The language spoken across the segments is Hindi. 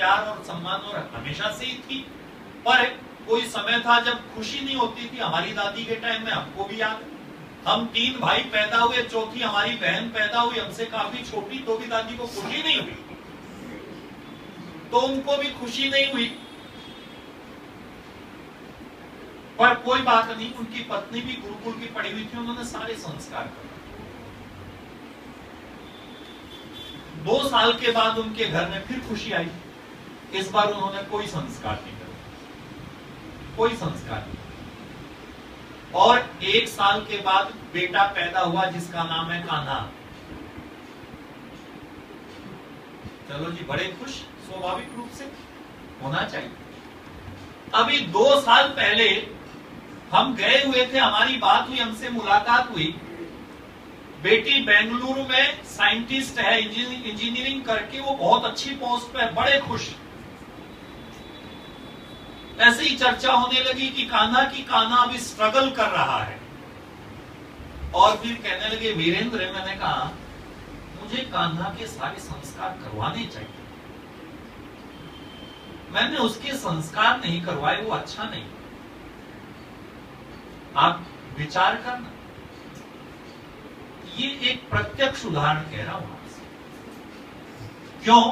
प्यार और सम्मान और हमेशा से ही थी, पर कोई समय था जब खुशी नहीं होती थी। हमारी दादी के टाइम में हमको भी याद है, हम 3 भाई पैदा हुए, चौथी हमारी बहन पैदा हुई हमसे काफी छोटी, तो भी दादी को खुशी नहीं हुई, तो उनको भी खुशी नहीं हुई। पर कोई बात नहीं, उनकी पत्नी भी गुरुकुल की पढ़ी हुई थी, उन्होंने सारे संस्कार कर। 2 साल के बाद उनके घर में फिर खुशी आई। इस बार उन्होंने कोई संस्कार नहीं किया, कोई संस्कार नहीं। और 1 साल के बाद बेटा पैदा हुआ जिसका नाम है कान्हा। चलो जी, बड़े खुश, स्वाभाविक रूप से होना चाहिए। अभी 2 साल पहले हम गए हुए थे, हमारी बात हुई, हमसे मुलाकात हुई। बेटी बेंगलुरु में साइंटिस्ट है, इंजीनियरिंग करके वो बहुत अच्छी पोस्ट पे है, बड़े खुश। ऐसे ही चर्चा होने लगी कि कान्हा अभी स्ट्रगल कर रहा है। और फिर कहने लगे, वीरेंद्र, मैंने कहा मुझे कान्हा के सारे संस्कार करवाने चाहिए। मैंने उसके संस्कार नहीं करवाए, वो अच्छा नहीं। आप विचार करना, ये एक प्रत्यक्ष उदाहरण कह रहा हूं आपसे। क्यों?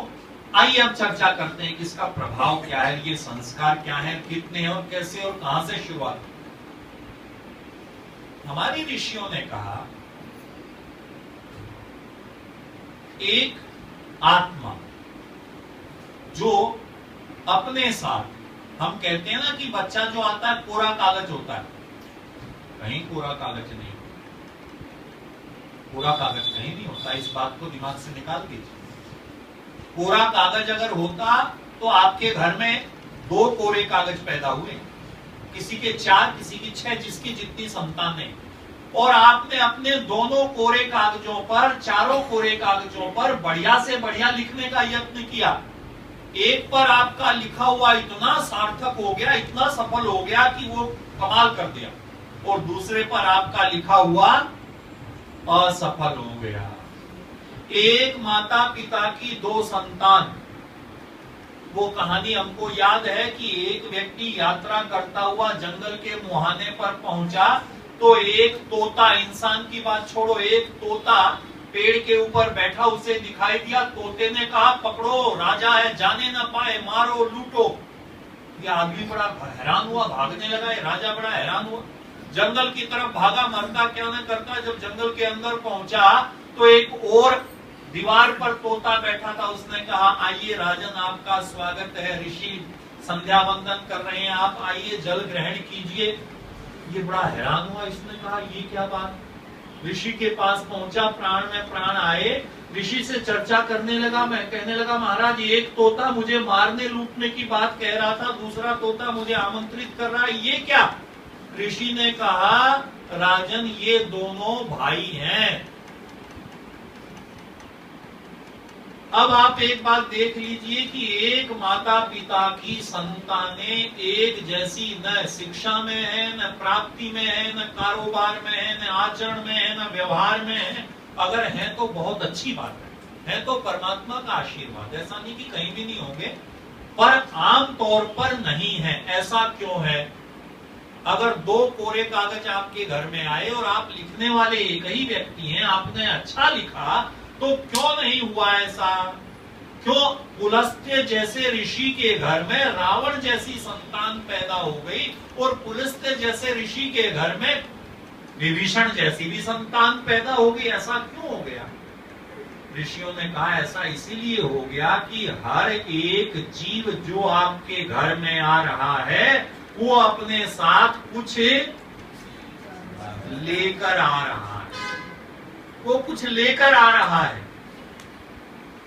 आइए अब चर्चा करते हैं कि इसका प्रभाव क्या है, ये संस्कार क्या है, कितने हैं और कैसे और कहां से शुरुआत। हमारी ऋषियों ने कहा, एक आत्मा जो अपने साथ, हम कहते हैं ना कि बच्चा जो आता है कोरा कागज होता है, कहीं कोरा कागज नहीं, कोरा कागज कहीं नहीं होता, इस बात को दिमाग से निकाल दीजिए। कोरा कागज अगर होता तो आपके घर में 2 कोरे कागज पैदा हुए, किसी के 4, किसी की 6, जिसकी जितनी संतानें, और आपने अपने दोनों कोरे कागजों पर, चारों कोरे कागजों पर बढ़िया से बढ़िया लिखने का यत्न किया। एक पर आपका लिखा हुआ इतना सार्थक हो गया, इतना सफल हो गया कि वो कमाल कर दिया, और दूसरे पर आपका लिखा हुआ असफल हो गया। एक माता पिता की 2 संतान, वो कहानी हमको याद है कि एक व्यक्ति यात्रा करता हुआ जंगल के मुहाने पर पहुंचा, तो एक तोता, इंसान की बात छोड़ो, एक तोता पेड़ के ऊपर बैठा उसे दिखाई दिया। तोते ने कहा, पकड़ो, राजा है, जाने ना पाए, मारो, लूटो। ये आदमी बड़ा हैरान हुआ, भागने लगा। राजा बड़ा हैरान हुआ, जंगल की तरफ भागा, मरता क्या न करता। जब जंगल के अंदर पहुंचा तो एक और दीवार पर तोता बैठा था। उसने कहा, आइए राजन, आपका स्वागत है, ऋषि संध्या वंदन कर रहे हैं, आप आइए, जल ग्रहण कीजिए। ये बड़ा हैरान हुआ, इसने कहा, ये क्या बात। ऋषि के पास पहुंचा, प्राण में प्राण आए, ऋषि से चर्चा करने लगा। मैं कहने लगा, महाराज, एक तोता मुझे मारने लूटने की बात कह रहा था, दूसरा तोता मुझे आमंत्रित कर रहा है, ये क्या। ऋषि ने कहा, राजन, ये दोनों भाई हैं। अब आप एक बात देख लीजिए कि एक माता पिता की संतानें एक जैसी न शिक्षा में है, न प्राप्ति में है, न कारोबार में है, न आचरण में है, न व्यवहार में है। अगर है तो बहुत अच्छी बात है तो परमात्मा का आशीर्वाद, ऐसा नहीं कि कहीं भी नहीं होंगे, पर आम तौर पर नहीं है। ऐसा क्यों है? अगर 2 कोरे कागज आपके घर में आए और आप लिखने वाले एक ही व्यक्ति हैं, आपने अच्छा लिखा, तो क्यों नहीं हुआ ऐसा? क्यों पुलस्त्य जैसे ऋषि के घर में रावण जैसी संतान पैदा हो गई, और पुलस्त्य जैसे ऋषि के घर में विभीषण जैसी भी संतान पैदा हो गई? ऐसा क्यों हो गया? ऋषियों ने कहा, ऐसा इसीलिए हो गया कि हर एक जीव जो आपके घर में आ रहा है, वो अपने साथ कुछ लेकर आ रहा है, वो कुछ लेकर आ रहा है।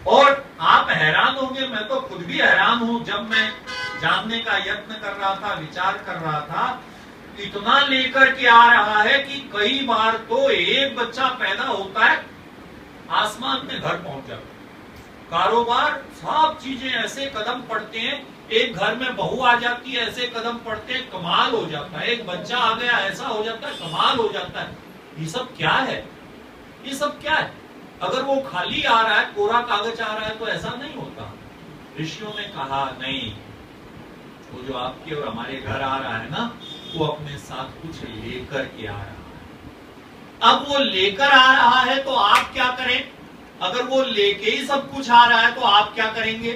और आप हैरान होंगे, मैं तो खुद भी हैरान हूं, जब मैं जानने का यत्न कर रहा था, विचार कर रहा था, इतना लेकर के आ रहा है कि कई बार तो एक बच्चा पैदा होता है, आसमान में घर पहुंच जाता है, कारोबार, सब चीजें ऐसे कदम पड़ते हैं, एक घर में बहू आ जाती है, ऐसे कदम पड़ते हैं, कमाल हो जाता है, एक बच्चा आ गया, ऐसा हो जाता है, कमाल हो जाता है। ये सब क्या है? ये सब क्या है? अगर वो खाली आ रहा है, कोरा कागज आ रहा है, तो ऐसा नहीं होता। ऋषियों ने कहा नहीं, वो जो आपके और हमारे घर आ रहा है ना, वो अपने साथ कुछ लेकर के आ रहा है। अब वो लेकर आ रहा है तो आप क्या करें? अगर वो लेके ही सब कुछ आ रहा है तो आप क्या करेंगे?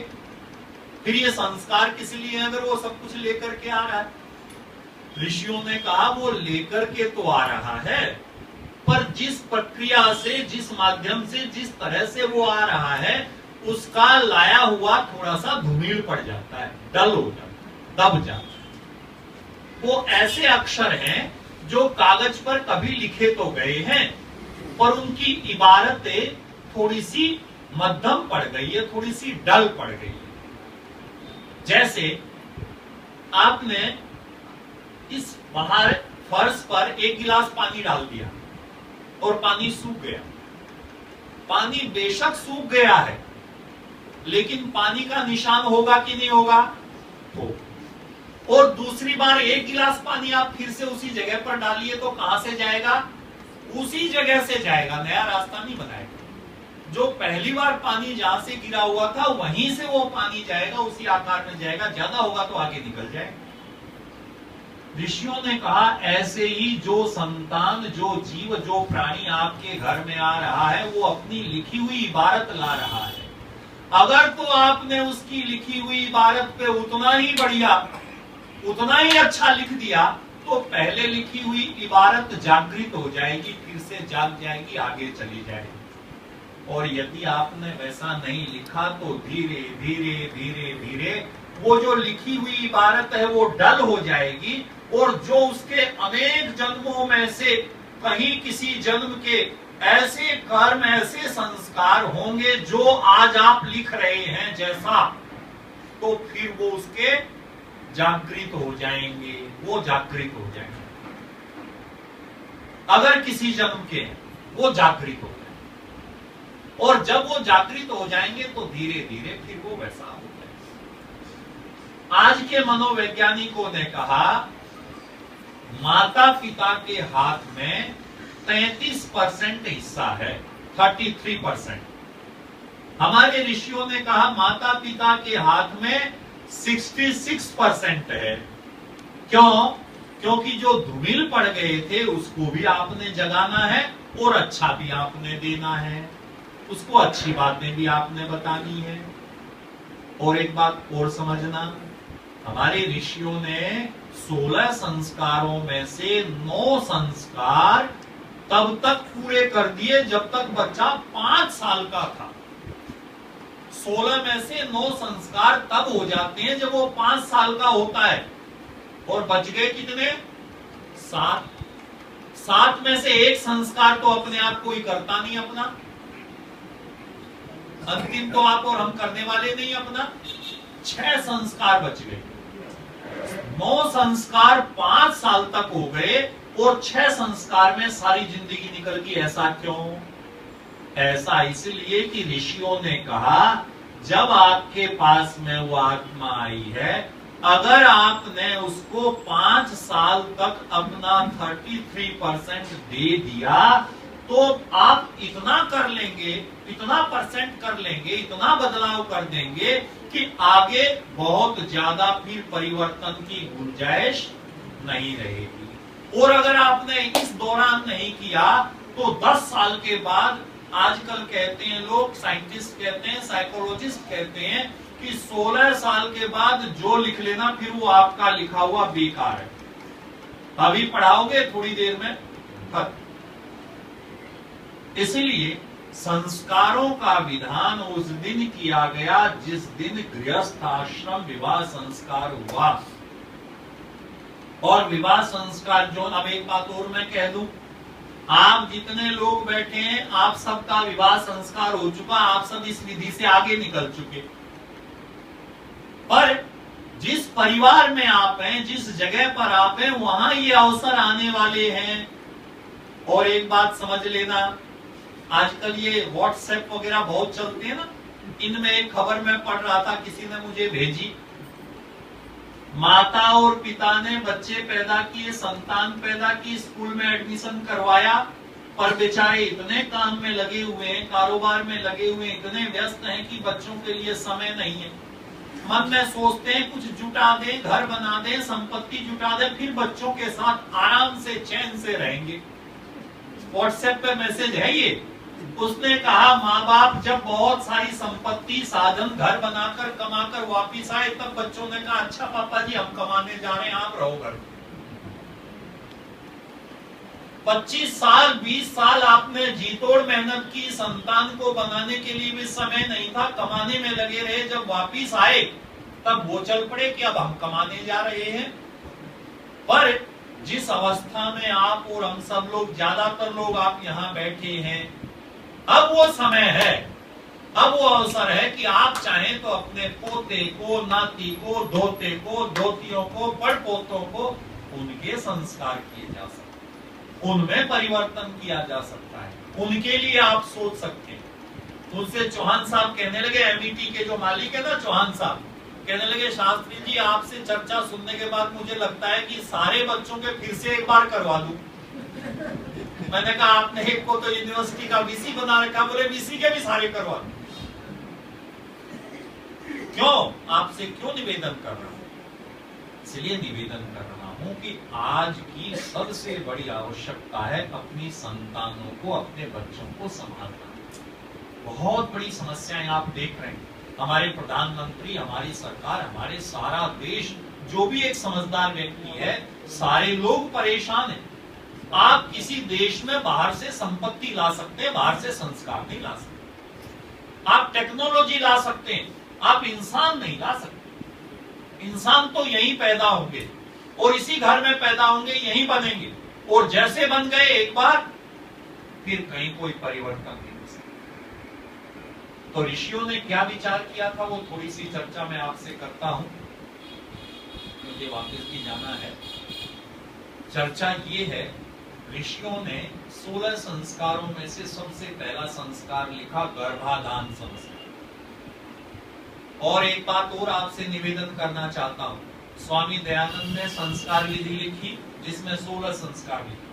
फिर ये संस्कार किस लिए है अगर वो सब कुछ लेकर के आ रहा है? ऋषियों ने कहा वो लेकर के तो आ रहा है, पर जिस प्रक्रिया से, जिस माध्यम से, जिस तरह से वो आ रहा है, उसका लाया हुआ थोड़ा सा धूमिल पड़ जाता है, डल हो जाता है, दब जाता है। वो ऐसे अक्षर हैं जो कागज पर कभी लिखे तो गए हैं, पर उनकी इबारतें थोड़ी सी मध्यम पड़ गई है, थोड़ी सी डल पड़ गई है। जैसे आपने इस बाहर फर्श पर एक गिलास पानी डाल दिया और पानी सूख गया। पानी बेशक सूख गया है, लेकिन पानी का निशान होगा कि नहीं होगा? हो। और दूसरी बार एक गिलास पानी आप फिर से उसी जगह पर डालिए तो कहां से जाएगा? उसी जगह से जाएगा, नया रास्ता नहीं बनाएगा। जो पहली बार पानी जहां से गिरा हुआ था वहीं से वो पानी जाएगा, उसी आकार में जाएगा, ज्यादा होगा तो आगे निकल जाएगा। ऋषियों ने कहा ऐसे ही जो संतान, जो जीव, जो प्राणी आपके घर में आ रहा है वो अपनी लिखी हुई इबारत ला रहा है। अगर तो आपने उसकी लिखी हुई इबारत पे उतना ही बढ़िया, उतना ही अच्छा लिख दिया तो पहले लिखी हुई इबारत जागृत हो जाएगी, फिर से जाग जाएगी, आगे चली जाएगी। और यदि आपने वैसा नहीं लिखा तो धीरे धीरे धीरे धीरे वो जो लिखी हुई इबारत है वो डल हो जाएगी, और जो उसके अनेक जन्मों में से कहीं किसी जन्म के ऐसे कर्म, ऐसे संस्कार होंगे जो आज आप लिख रहे हैं जैसा, तो फिर वो उसके जागृत हो जाएंगे, वो जागृत हो जाएंगे। अगर किसी जन्म के वो जागृत हो जाएंगे, और जब वो जागृत हो जाएंगे तो धीरे धीरे फिर वो वैसा हो जाएगा। आज के मनोवैज्ञानिकों ने कहा माता पिता के हाथ में 33% हिस्सा है, 33%। हमारे ऋषियों ने कहा माता पिता के हाथ में 66% है। क्यों? क्योंकि जो धूमिल पड़ गए थे उसको भी आपने जगाना है और अच्छा भी आपने देना है, उसको अच्छी बातें भी आपने बतानी है। और एक बात और समझना, हमारे ऋषियों ने 16 संस्कारों में से 9 संस्कार तब तक पूरे कर दिए जब तक बच्चा 5 साल का था। 16 में से 9 संस्कार तब हो जाते हैं जब वो 5 साल का होता है, और बच गए कितने? 7। 7 में से एक संस्कार तो अपने आप कोई करता नहीं अपना, अंतिम तो आप और हम करने वाले नहीं अपना। 6 संस्कार बच गए। 9 संस्कार 5 साल तक हो गए और 6 संस्कार में सारी जिंदगी निकल गई। ऐसा क्यों? ऐसा इसलिए कि ऋषियों ने कहा जब आपके पास में वो आत्मा आई है, अगर आपने उसको 5 साल तक अपना 33% दे दिया तो आप इतना कर लेंगे, इतना परसेंट कर लेंगे, इतना बदलाव कर देंगे कि आगे बहुत ज्यादा फिर परिवर्तन की गुंजाइश नहीं रहेगी। और अगर आपने इस दौरान नहीं किया तो 10 साल के बाद, आजकल कहते हैं लोग, साइंटिस्ट कहते हैं, साइकोलॉजिस्ट कहते हैं कि 16 साल के बाद जो लिख लेना फिर वो आपका लिखा हुआ बेकार है। अभी पढ़ाओगे थोड़ी देर में खत्म। इसलिए संस्कारों का विधान उस दिन किया गया जिस दिन गृहस्थ आश्रम विवाह संस्कार हुआ। और विवाह संस्कार जो, अब एक बात और मैं कह दूं, आप जितने लोग बैठे हैं आप सबका विवाह संस्कार हो चुका, आप सब इस विधि से आगे निकल चुके। पर जिस परिवार में आप हैं, जिस जगह पर आप हैं, वहां ये अवसर आने वाले हैं। और एक बात समझ लेना, आजकल ये व्हाट्सएप वगैरह बहुत चलते हैं ना, इनमें एक खबर मैं पढ़ रहा था, किसी ने मुझे भेजी, माता और पिता ने बच्चे पैदा किए, संतान पैदा की, स्कूल में एडमिशन करवाया, पर बेचारे इतने काम में लगे हुए हैं, कारोबार में लगे हुए हैं, इतने व्यस्त हैं कि बच्चों के लिए समय नहीं है। मन में सोचते हैं कुछ जुटा दें, घर बना दें, संपत्ति जुटा दें, फिर बच्चों के साथ आराम से चैन से रहेंगे। व्हाट्सएप पे मैसेज है ये, उसने कहा माँ बाप जब बहुत सारी संपत्ति साधन घर बनाकर कमाकर वापिस आए, तब बच्चों ने कहा अच्छा पापा जी हम कमाने जा रहे हैं, आप रहो घर। 25 साल 20 साल आपने जी तोड़ मेहनत की, संतान को बनाने के लिए भी समय नहीं था, कमाने में लगे रहे, जब वापिस आए तब वो चल पड़े कि अब हम कमाने जा रहे हैं। पर जिस अवस्था में आप और हम सब लोग, ज्यादातर लोग आप यहाँ बैठे हैं, अब वो समय है, अब वो अवसर है कि आप चाहें तो अपने पोते को, नाती को, धोते को, धोतियों को, पड़पोतों को उनके संस्कार किए जा सकते हैं, उनमें परिवर्तन किया जा सकता है, उनके लिए आप सोच सकते हैं। उससे चौहान साहब कहने लगे, एमईटी के जो मालिक है ना चौहान साहब, कहने लगे शास्त्री जी आपसे चर्चा सुनने के बाद मुझे लगता है कि सारे बच्चों के फिर से एक बार करवा दूं। मैंने कहा आपने एक को तो यूनिवर्सिटी का वीसी बना रखा, बोले वीसी के भी सारे करवा दूं। क्यों? आपसे क्यों निवेदन कर रहा हूं? इसलिए निवेदन कर रहा हूं कि आज की सबसे बड़ी आवश्यकता है अपनी संतानों को, अपने बच्चों को संभालना। बहुत बड़ी समस्याएं आप देख रहे हैं, हमारे प्रधानमंत्री, हमारी सरकार, हमारे सारा देश, जो भी एक समझदार व्यक्ति है, सारे लोग परेशान हैं। आप किसी देश में बाहर से संपत्ति ला सकते हैं, बाहर से संस्कार नहीं ला सकते। आप टेक्नोलॉजी ला सकते हैं, आप इंसान नहीं ला सकते। इंसान तो यहीं पैदा होंगे और इसी घर में पैदा होंगे, यहीं बनेंगे, और जैसे बन गए एक बार, फिर कहीं कोई परिवर्तन नहीं हो सकता। तो ऋषियों ने क्या विचार किया था, वो थोड़ी सी चर्चा मैं आपसे करता हूं, मुझे वापस भी जाना है। चर्चा ये है, ऋषियों ने 16 संस्कारों में से सबसे पहला संस्कार लिखा गर्भाधान संस्कार। और एक बात और आपसे निवेदन करना चाहता हूं, स्वामी दयानंद ने संस्कार विधि लिखी जिसमें 16 संस्कार लिखे,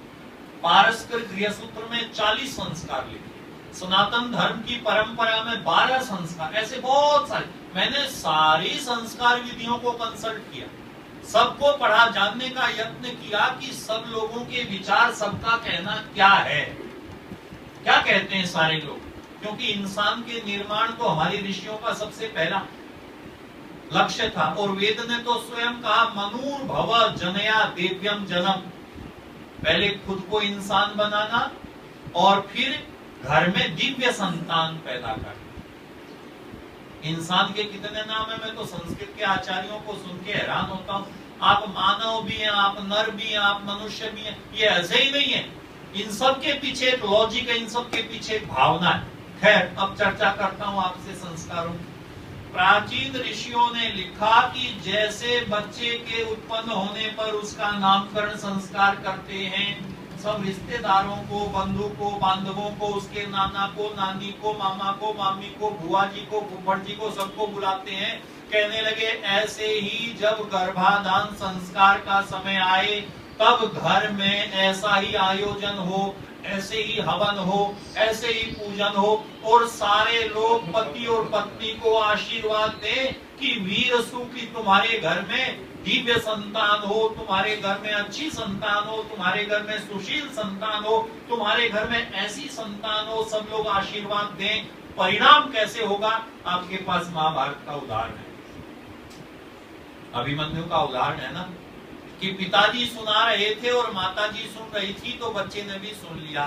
पारस्कर गृह सूत्र में 40 संस्कार लिखे, सनातन धर्म की परंपरा में 12 संस्कार, ऐसे बहुत सारे। मैंने सारी संस्कार विधियों को कंसल्ट किया, सबको पढ़ा, जानने का यत्न किया कि सब लोगों के विचार, सबका कहना क्या है, क्या कहते हैं सारे लोग, क्योंकि इंसान के निर्माण तो हमारे ऋषियों का सबसे पहला लक्ष्य था। और वेद ने तो स्वयं कहा मनुर्भव जनया दिव्यम जन्म, पहले खुद को इंसान बनाना और फिर घर में दिव्य संतान पैदा करना। इंसान के कितने नाम है, मैं तो संस्कृत के आचार्यों को सुन के हैरान होता हूँ। आप मानव भी हैं, आप नर भी हैं, आप मनुष्य भी हैं, ये ऐसे ही नहीं है। इन सब के पीछे एक लॉजिक है, इन सब के पीछे एक भावना है। खैर, अब चर्चा करता हूँ आपसे संस्कारों। प्राचीन ऋषियों ने लिखा कि जैसे बच्चे के उत्पन्न होने पर उसका नामकरण संस्कार करते हैं, सब रिश्तेदारों को, बंधु को, बांधवों को, उसके नाना को, नानी को, मामा को, मामी को, बुआ जी को, फुफड़ जी को, सबको बुलाते हैं। कहने लगे ऐसे ही जब गर्भाधान संस्कार का समय आए तब घर में ऐसा ही आयोजन हो, ऐसे ही हवन हो, ऐसे ही पूजन हो, और सारे लोग पति और पत्नी को आशीर्वाद दें कि वीर सु की तुम्हारे घर में दिव्य संतान हो, तुम्हारे घर में अच्छी संतान हो, तुम्हारे घर में सुशील संतान हो, तुम्हारे घर में ऐसी संतान हो, सब लोग आशीर्वाद दें। परिणाम कैसे होगा? आपके पास महाभारत का उदाहरण है, अभिमन्यु का उदाहरण है ना, कि पिताजी सुना रहे थे और माताजी सुन रही थी तो बच्चे ने भी सुन लिया।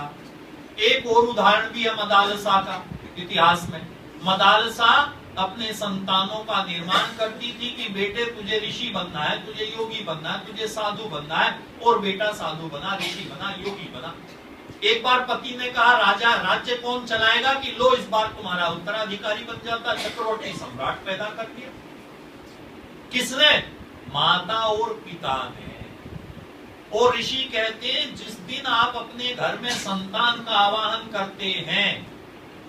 एक और उदाहरण भी है मदालसा का इतिहास में। मदालसा अपने संतानों का निर्माण करती थी कि बेटे तुझे ऋषि बनना है, तुझे योगी बनना है, तुझे साधु बनना है, और बेटा साधु बना, ऋषि बना, योगी बना। एक बार पति ने कहा राजा राज्य कौन चलाएगा, कि लो इस बार तुम्हारा उत्तराधिकारी बन जाता। चक्रवर्ती सम्राट पैदा कर दिया। किसने? माता और पिता ने। और ऋषि कहते हैं जिस दिन आप अपने घर में संतान का आवाहन करते हैं,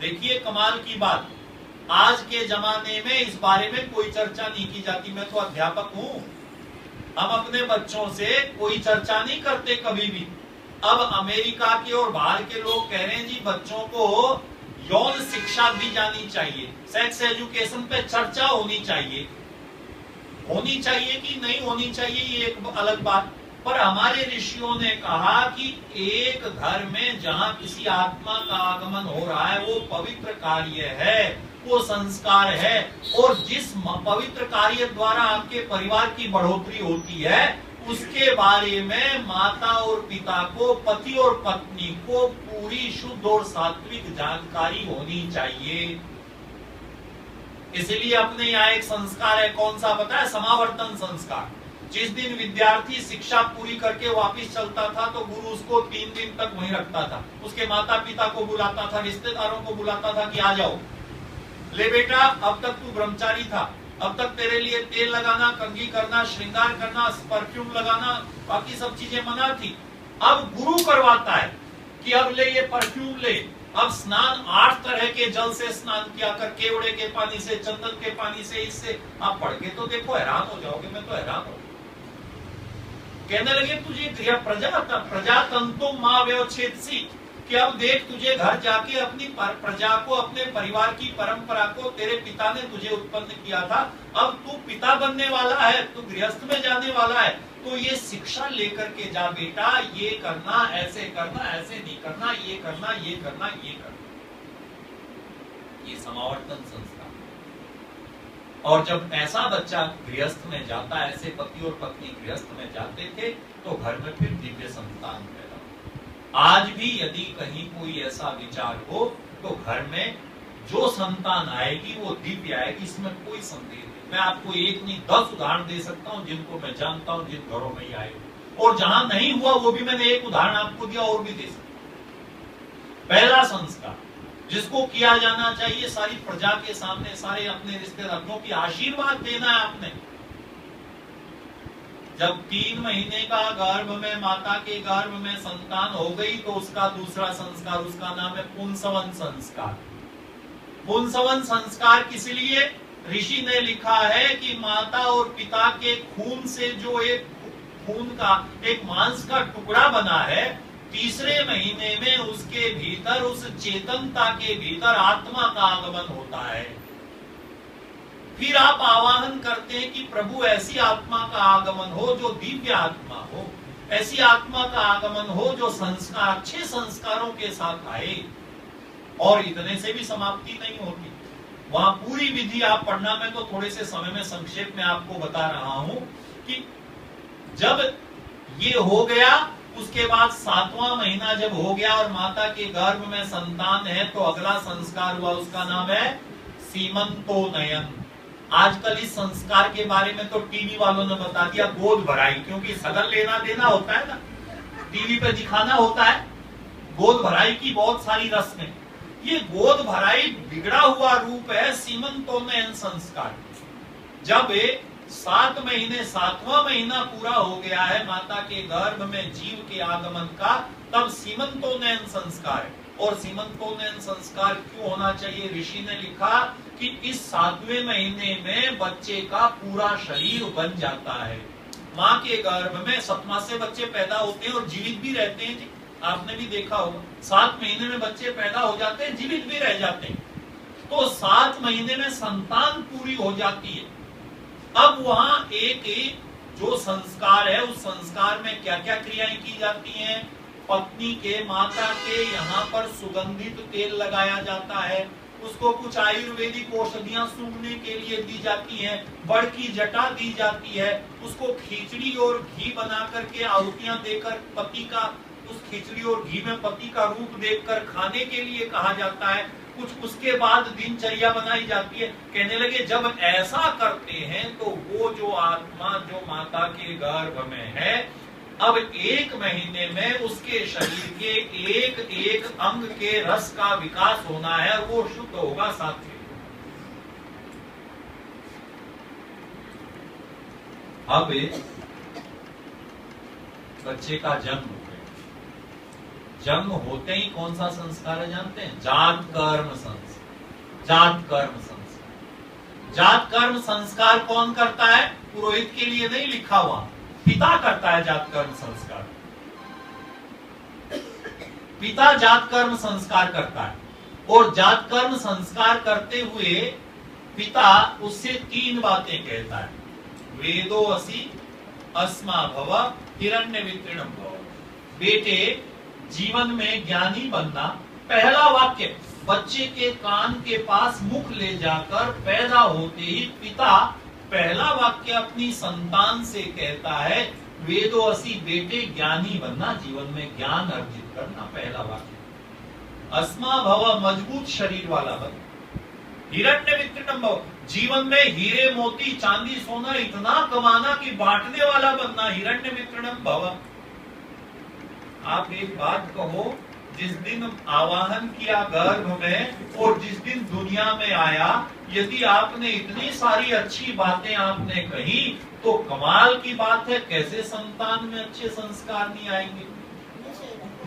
देखिए कमाल की बात, आज के जमाने में इस बारे में कोई चर्चा नहीं की जाती। मैं तो अध्यापक हूं, हम अपने बच्चों से कोई चर्चा नहीं करते कभी भी। अब अमेरिका के और बाहर के लोग कह रहे हैं जी बच्चों को यौन शिक्षा दी जानी चाहिए, सेक्स एजुकेशन पे चर्चा होनी चाहिए। होनी चाहिए कि नहीं होनी चाहिए ये एक अलग बात, पर हमारे ऋषियों ने कहा कि एक घर में जहां किसी आत्मा का आगमन हो रहा है वो पवित्र कार्य है, वो संस्कार है, और जिस पवित्र कार्य द्वारा आपके परिवार की बढ़ोतरी होती है उसके बारे में माता और पिता को, पति और पत्नी को पूरी शुद्ध और सात्विक जानकारी होनी चाहिए। इसलिए अपने यहाँ एक संस्कार है, कौन सा पता है? समावर्तन संस्कार। जिस दिन विद्यार्थी शिक्षा पूरी करके वापस चलता था तो गुरु उसको 3 दिन तक वहीं रखता था, उसके माता पिता को बुलाता था, रिश्तेदारों को बुलाता था कि आ जाओ, ले बेटा अब तक तू ब्रह्मचारी था, अब तक तेरे लिए तेल लगाना, कंघी करना, श्रृंगार करना, परफ्यूम लगाना, बाकी सब चीजें मना थी। अब गुरु करवाता है कि अब ले ये परफ्यूम ले, अब स्नान 8 तरह के जल से स्नान किया कर, केवड़े के पानी से, चंदन के पानी से, इससे। आप पढ़ के तो देखो हैरान हो जाओगे, मैं तो हैरान हूं। कहने लगे तुझे प्रजातंतु मां व्यवच्छेदसी, कि अब देख तुझे घर जाके अपनी प्रजा को, अपने परिवार की परंपरा को, तेरे पिता ने तुझे उत्पन्न किया था, अब तू पिता बनने वाला है, तू गृहस्थ में जाने वाला है, तो ये शिक्षा लेकर के जा बेटा, ये करना, ऐसे करना, ऐसे नहीं करना, ये करना, ये करना, ये करना। ये समावर्तन संस्कार। और जब ऐसा बच्चा गृहस्थ में जाता है, ऐसे पति और पत्नी गृहस्थ में जाते थे, तो घर में फिर दिव्य संतान पैदा होता। आज भी यदि कहीं कोई ऐसा विचार हो तो घर में जो संतान आएगी वो दिव्य आएगी, इसमें कोई संदेह नहीं। मैं आपको एक नहीं 10 उदाहरण दे सकता हूं जिनको मैं जानता हूं, जिन घरों में ही आए, और जहां नहीं हुआ वो भी मैंने एक उदाहरण आपको दिया, और भी दे सकता। पहला संस्कार जिसको किया जाना चाहिए सारी प्रजा के सामने, सारे अपने रिश्तेदारों की आशीर्वाद देना है आपने। जब 3 महीने का गर्भ में, माता के गर्भ में संतान हो गई तो उसका दूसरा संस्कार, उसका नाम है पुंसवन संस्कार। पुंसवन संस्कार किस लिए? ऋषि ने लिखा है कि माता और पिता के खून से जो एक खून का एक मांस का टुकड़ा बना है, तीसरे महीने में उसके भीतर, उस चेतनता के भीतर आत्मा का आगमन होता है। फिर आप आवाहन करते हैं कि प्रभु ऐसी आत्मा का आगमन हो जो दिव्य आत्मा हो, ऐसी आत्मा का आगमन हो जो संस्कार, अच्छे संस्कारों के साथ आए। और इतने से भी समाप्ति नहीं होती, वहां पूरी विधि आप पढ़ना। मैं तो थोड़े से समय में संक्षेप में आपको बता रहा हूं कि जब ये हो गया, उसके बाद 7वां महीना जब हो गया और माता के गर्भ में संतान है, तो अगला संस्कार हुआ, उसका नाम है सीमंतोनयन। आजकल इस संस्कार के बारे में तो टीवी वालों ने बता दिया गोद भराई, क्योंकि सगन लेना देना होता है ना, टीवी पे दिखाना होता है गोद भराई की बहुत सारी रस्में। ये गोद भराई बिगड़ा हुआ रूप है सीमंतोनयन संस्कार। जब 7 महीने, 7वां महीना पूरा हो गया है माता के गर्भ में जीव के आगमन का, तब सीमंतोनयन संस्कार है। और सीमंतोनयन संस्कार क्यों होना चाहिए? ऋषि ने लिखा कि इस 7वें महीने में बच्चे का पूरा शरीर बन जाता है। माँ के गर्भ में 7 मास से बच्चे पैदा होते हैं और जीवित भी रहते हैं जी, आपने भी देखा होगा। 7 महीने में बच्चे पैदा हो जाते हैं, जीवित भी रह जाते हैं। तो 7 महीने में संतान पूरी हो जाती है। अब वहां एक जो संस्कार है, उस संस्कार में क्या क्या क्रियाएं की जाती हैं? पत्नी के, माता के यहाँ पर सुगंधित तेल लगाया जाता है, उसको कुछ आयुर्वेदिक औषधियां सूंघने के लिए दी जाती हैं, बड़ की जटा दी जाती है, उसको खिचड़ी और घी बना करके आहुतियां देकर पति का, उस खिचड़ी और घी में पति का रूप देखकर खाने के लिए कहा जाता है। कुछ उसके बाद दिनचर्या बनाई जाती है। कहने लगे जब ऐसा करते हैं तो वो जो आत्मा जो माता के गर्भ में है, अब 1 महीने में उसके शरीर के एक एक अंग के रस का विकास होना है और वो शुद्ध होगा सात्विक। अब बच्चे का जन्म हो गया, जन्म होते ही कौन सा संस्कार है जानते हैं? जात कर्म संस्कार। जात कर्म संस्कार, जात कर्म संस्कार कौन करता है? पुरोहित के लिए नहीं लिखा हुआ, पिता करता है जात कर्म संस्कार। पिता जात कर्म संस्कार करता है और जात कर्म संस्कार करते हुए पिता उससे 3 बातें कहता है। वेदो असि अस्मा भव हिरण्यवित्रिणम भव। बेटे, जीवन में ज्ञानी बनना, पहला वाक्य बच्चे के कान के पास मुख ले जाकर पैदा होते ही पिता पहला वाक्य अपनी संतान से कहता है, वेदो असि, बेटे ज्ञानी बनना, जीवन में ज्ञान अर्जित करना, पहला वाक्य। अस्मा भव, मजबूत शरीर वाला बन। हिरण्यवित्रिणम भव, जीवन में हीरे मोती चांदी सोना इतना कमाना कि बांटने वाला बनना, हिरण्यवित्रिणम भव। आप एक बात कहो, जिस दिन आवाहन किया गर्भ में और जिस दिन दुनिया में आया, यदि आपने इतनी सारी अच्छी बातें आपने कही तो कमाल की बात है, कैसे संतान में अच्छे संस्कार नहीं आएंगे।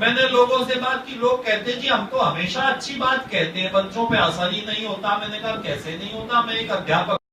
मैंने लोगों से बात की, लोग कहते जी हम तो हमेशा अच्छी बात कहते हैं, बच्चों पे असर ही नहीं होता। मैंने कहा कैसे नहीं होता, मैं एक अध्यापक